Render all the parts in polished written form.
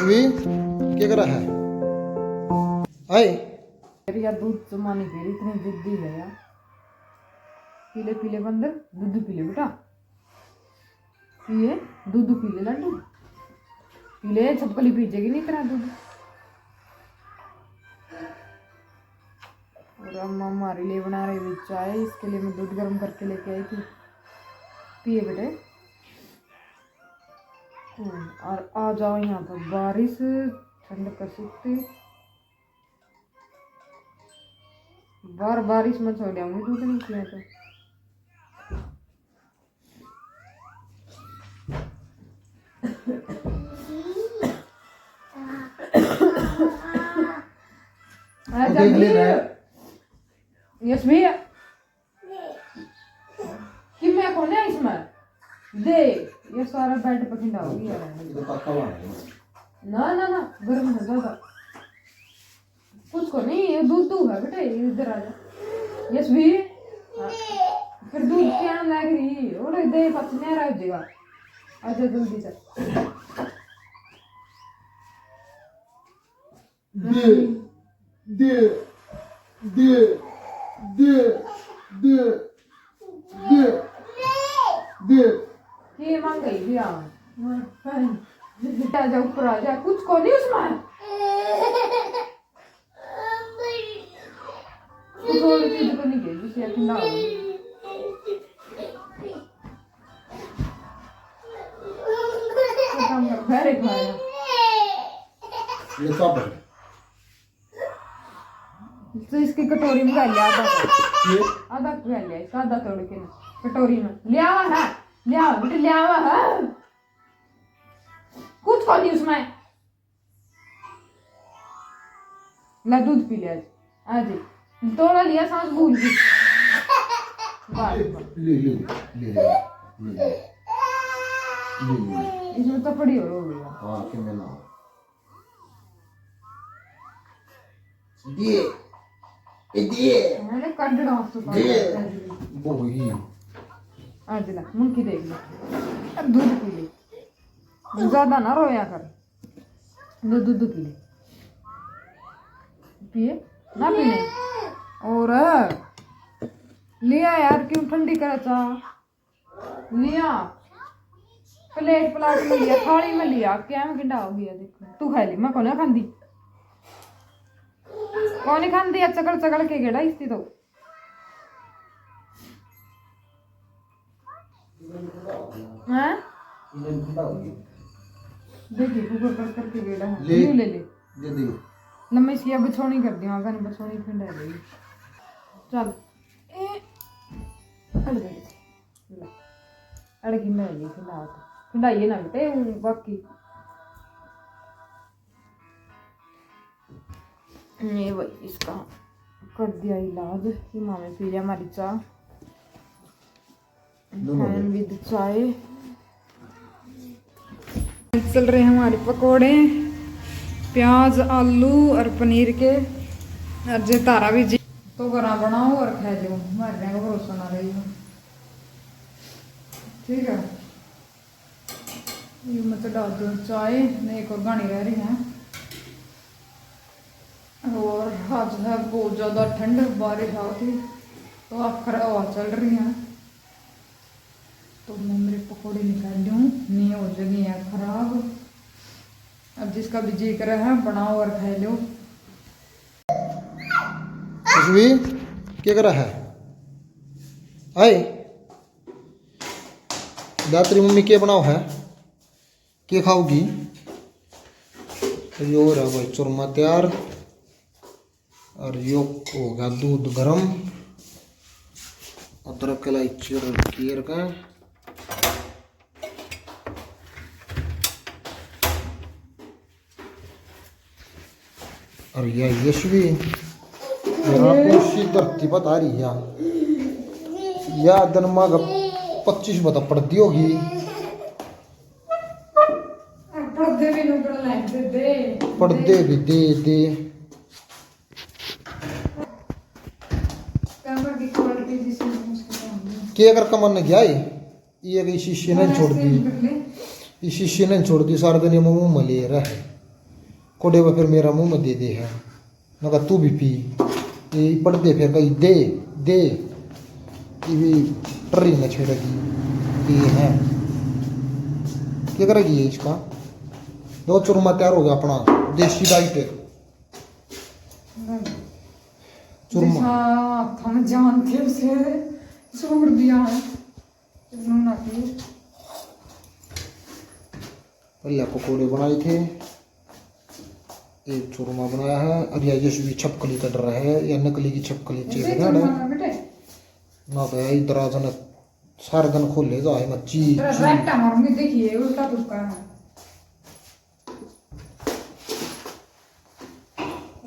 भी क्या कर रहा है आए यार दूध जमाने के लिए इतनी जिद्दी है यार। पीले पीले बंदर दूध पीले बेटा, पिए दूध पीले लड्डू पीले, छपकली पीजेगी नहीं तेरा दूध। और अम्मा हमारे लिए बना रही हुई चाय, इसके लिए मैं दूध गर्म करके लेके आई थी, पिए बेटे। और आ जाओ यहाँ पर बारिश ठंड कर सकती बारिश में छोड़ जाऊंगी दूध नहीं किया तो। यस भैया कि मैं कौन है इसमें दे ये सारा बेड पर खिंडाओगी यार। ना ना ना गर्म हो जाएगा कुछ को नहीं, ये दूध है बेटे, इधर आ जा। यस भी फिर दूध क्या लग रही और दे पच नहीं रह जाएगा। अच्छा जल्दी से दे दे दे दे दे दे दे ये मांग गई भैया जा ऊपर आ जा, कुछ को नहीं उसमें कुछ और चीज को नहीं गई जिसे ठंडा हो काम कर फिर एक बार ये सब तो इसकी कटोरी में डाल लिया आधा डाल लिया इसका आधा तोड़ के कटोरी में ले आवा है, ले आवा बेटे ले आवा है, कुछ को नहीं उसमें ला दूध पी लिया आज तोड़ा लिया सांस भूल गई ले ले ले ले इसमें तो पड़ी हो गई। हाँ कि मैं ना दिए मैंने कट डांस तो वो ही आज ला मुंकी देख ले अब दूध पी ले, ज्यादा ना रोया कर, दूध पी ले, पिए ना पीने और लिया यार क्यों ठंडी करे चाह लिया, प्लेट प्लाट में लिया, थाली में लिया, क्या में गिंडा हो गया देख तू खा ली, मैं कौन खांदी कौन खांदी चकड़ चकड़ के गेड़ा इसकी तो हैं देखिए कुकर कर करके गेड़ा है ले ले ले दे लम्बी इसकी अब छोड़ी कर दियो आगे बछोड़ी फिंडा गई चल अड़ दे अड़की मैं नहीं फिंडाइए ना बेटे बाकी ये भाई इसका कर दिया इलाज। ये मामे पी लिया हमारी चाय विद चाय। चल रहे हैं हमारे पकोड़े प्याज आलू और पनीर के, और जे तारा भी जी तो घरा बनाओ और खा लो, मरने का भरोसा ना रही हो ठीक है। ये मैं तो डाल दूँ चाय में, एक और गानी रह रही है। और आज है बहुत ज़्यादा ठंड, बारिश आ थी तो आखिर हवा चल रही है, तो मैं मेरे पकौड़े निकाल लूँ, नहीं हो जाएगी यार खराब। अब जिसका भी जी कर है बनाओ और खा लो। भी क्या कर रहा है आए दात्री मम्मी क्या बनाओ है क्या खाओगी? यो रहा भाई चूरमा तैयार, और यो हो गया दूध गरम, अदरक इलायची और कीर का, और यह यशवी धरती बता रही है या दिन माग 25 बता पड़ती होगी, पर्दे भी दे दे के अगर कमर ने गया ये शीशे ने छोड़ दी, ये शीशे ने छोड़ दी सारे दिन मुंह मले रहा है। कोडे में फिर मेरा मुंह में दे दे है ना तू भी पी ये पढ़ दे फिर कहीं दे दे ये भी ट्री न छेड़ेगी ये है क्या करेगी ये इसका दो चूरमा तैयार हो गया अपना देसी डाइट चूरमा हम जानते उसे छोड़ दिया है ना कि पहले पकौड़े बनाए थे एक चूरमा बनाया है और या यशवी छपकली कट रहा है या नकली की छपकली चेक ना ना तो इधर आजन सारे दिन खोलेगा है मच्छी रट्टा मारूंगी देखिए उल्टा तुक्का है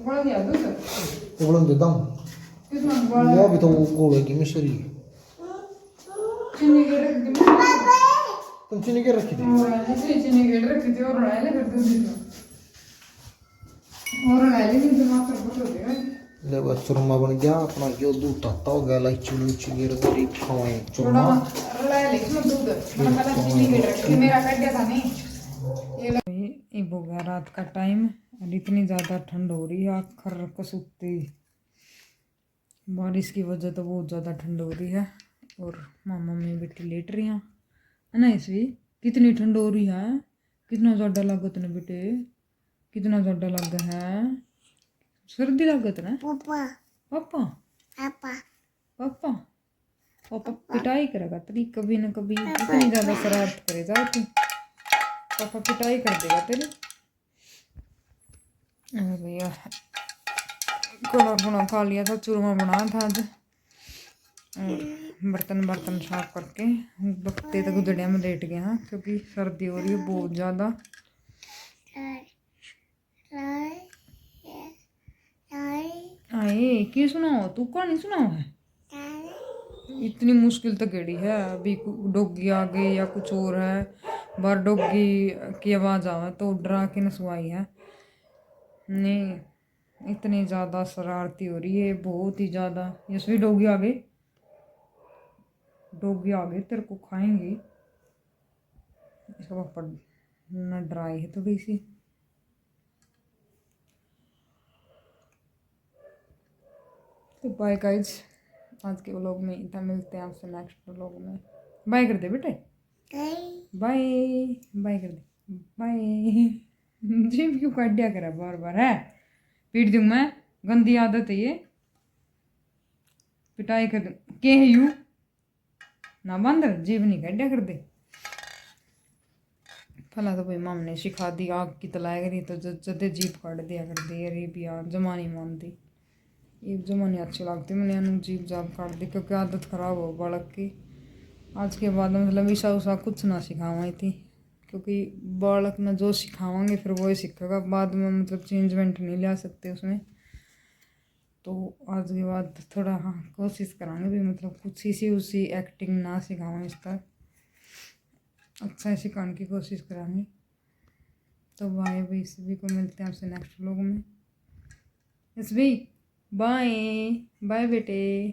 बोल दिया दूसरा उबलन देता हूँ कितना बोल वो भी तो गोलेगी मिश्री चीनी के रख दी तुम चीनी के रखी थी ऐसे चीनी के रख दी और ले कर दो दिन और ले ले दिमाग पर बोल दे ले बस चूरमा बन गया अपना जो दूध ताता हो गया इलायची उलायची गिर गई खाए चूरमा थोड़ा ले इसमें दूध मैंने पहले चीनी के रख दी मेरा कट गया था नहीं ये हो गया रात का टाइम और इतनी ज़्यादा ठंड हो रही है आखिर कसूती बारिश की वजह तो बहुत ज़्यादा ठंड हो रही है और मामा मम्मी बेटी लेट रही हैं है ना इसवी कितनी ठंड हो रही है कितना ज़्यादा लागत ने बेटे कितना ज़्यादा लग है सर्दी लागत ना पापा पापा पापा पापा पापा पिटाई करेगा तेरी कभी ना कभी इतनी ज़्यादा शरारत करेगा तू पापा पिटाई कर देगा तेरी भैया खाना खुना खा लिया था चूरमा बनाया था आज बर्तन बर्तन साफ करके बक्ते तक गुदड़िया में लेट गए हैं क्योंकि सर्दी हो रही है बहुत ज़्यादा आए की सुनाओ तू कहानी सुनाओ है इतनी मुश्किल तो केड़ी है अभी डोगी आ गई या कुछ और है बार डोगी की आवाज़ आवे तो डरा के नसवाई है नहीं इतनी ज़्यादा शरारती हो रही है बहुत ही ज़्यादा यशवी डोगी आ गई तेरे को खाएंगी इसका पापा न डराई है थोड़ी सी तो बाय गाइज आज के व्लॉग में इतना मिलते हैं आपसे नेक्स्ट व्लॉग में बाय कर दे बेटे बाय बाय कर दे बाय जिम क्यों काट दिया करा बार बार है पीट दूँ मैं गंदी आदत है ये पिटाई कर दूँ के है यू ना बंदर जीव नहीं काट दिया कर दे भला तो भाई माम ने सिखा दी आग की तलाई करी तो जदे जीप काट दिया कर दी अरे भी यार जमा नहीं मानती एक जमा नहीं अच्छी लगती मैंने अनु जीप जाप काट दी क्योंकि आदत ख़राब हो बालक की आज के बाद मतलब ईसा उसा कुछ ना सिखावाई थी क्योंकि बालक ने जो सिखावांगे फिर वही सीखेगा बाद में मतलब चेंजमेंट नहीं ला सकते उसमें तो आज के बाद थोड़ा हाँ कोशिश करांगे भी मतलब कुछ इसी उसी एक्टिंग ना सिखावां इस तरह अच्छा सिखाने की कोशिश करांगे तो बाय भाई सभी को मिलते हैं आपसे नेक्स्ट व्लॉग में इस भी बाय बाय बेटे